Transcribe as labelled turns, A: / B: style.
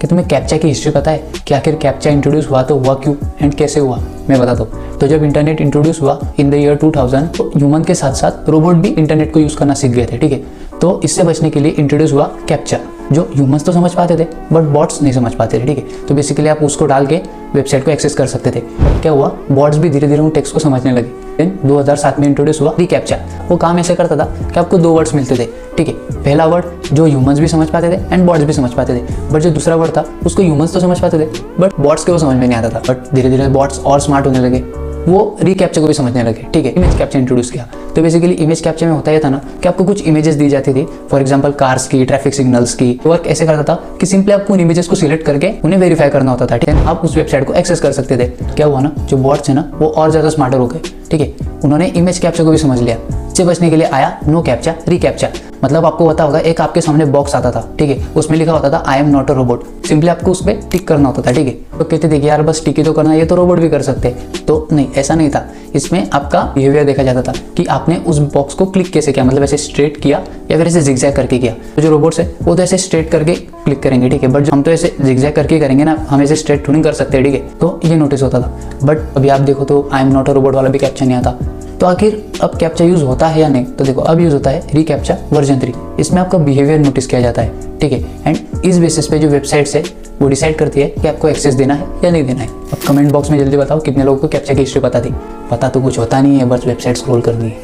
A: कि तुम्हें कैप्चा की हिस्ट्री पता है कि आखिर कैप्चा इंट्रोड्यूस हुआ तो हुआ क्यों एंड कैसे हुआ? मैं बताता हूँ। तो जब इंटरनेट इंट्रोड्यूस हुआ इन द ईयर 2000 तो ह्यूमन के साथ साथ रोबोट भी इंटरनेट को यूज़ करना सीख गए थे, ठीक है। तो इससे बचने के लिए इंट्रोड्यूस हुआ कैप्चा, जो ह्यूमंस तो समझ पाते थे बट बॉट्स नहीं समझ पाते थे, ठीक है। तो बेसिकली आप उसको डाल के वेबसाइट को एक्सेस कर सकते थे। क्या हुआ, बॉट्स भी धीरे धीरे उन टेक्स्ट को समझने लगे। देन 2007 में इंट्रोड्यूस हुआ रिकैप्चा। वो काम ऐसे करता था कि आपको 2 वर्ड्स मिलते थे, ठीक है। पहला वर्ड जो ह्यूमंस भी समझ पाते थे एंड बॉट्स भी समझ पाते थे, बट जो दूसरा वर्ड था उसको ह्यूमंस तो समझ पाते थे बट बॉट्स को वो समझ में नहीं आता था। बट धीरे धीरे बॉट्स और स्मार्ट होने लगे, वो रिकैप्चा को भी समझने लगे, ठीक है। इमेज कैप्चा इंट्रोड्यूस किया। तो बेसिकली इमेज कैप्चा में होता यह था ना कि आपको कुछ इमेजेस दी जाती थी, फॉर एग्जांपल कार्स की, ट्रैफिक सिग्नल्स की। वर्क ऐसे करता था कि सिंपली आपको उन इमेजेस को सिलेक्ट करके उन्हें वेरीफाई करना होता था, ठीक है। आप उस वेबसाइट को एक्सेस कर सकते थे। क्या हुआ ना, जो बॉट्स है ना वो और ज़्यादा स्मार्टर हो गए, ठीक है। उन्होंने इमेज कैप्चा को भी समझ लिया। इससे बचने के लिए आया नो कैप्चा रिकैप्चा। मतलब आपको पता होगा एक आपके सामने बॉक्स आता था, ठीक है, उसमें लिखा होता था I am not a robot. Simply आपको उस पर टिक करना होता था, ठीक है। तो कहते थे कि यार बस टिक ही तो करना, ये तो रोबोट भी कर सकते हैं। तो नहीं, ऐसा नहीं था। इसमें आपका बिहेवियर देखा जाता था कि आपने उस बॉक्स को क्लिक कैसे किया, मतलब ऐसे स्ट्रेट किया या फिर ऐसे जिगजैग करके किया। तो जो रोबोट्स है वो तो ऐसे स्ट्रेट करके क्लिक करेंगे, ठीक है, बट हम तो ऐसे जिगजैग करके करेंगे ना, हम ऐसे स्ट्रेट नहीं कर सकते, ठीक है। तो ये नोटिस होता था। बट अभी आप देखो तो I am not a robot वाला भी कैप्चा नहीं आता। तो आखिर अब कैप्चा यूज़ होता है या नहीं? तो देखो अब यूज़ होता है रिकैप्चा वर्जन 3। इसमें आपका बिहेवियर नोटिस किया जाता है, ठीक है। एंड इस बेसिस पे जो वेबसाइट्स है वो डिसाइड करती है कि आपको एक्सेस देना है या नहीं देना है। अब कमेंट बॉक्स में जल्दी बताओ कितने लोगों को कैप्चा की हिस्ट्री पता थी। पता तो कुछ होता नहीं है, बस वेबसाइट स्क्रॉल करनी है।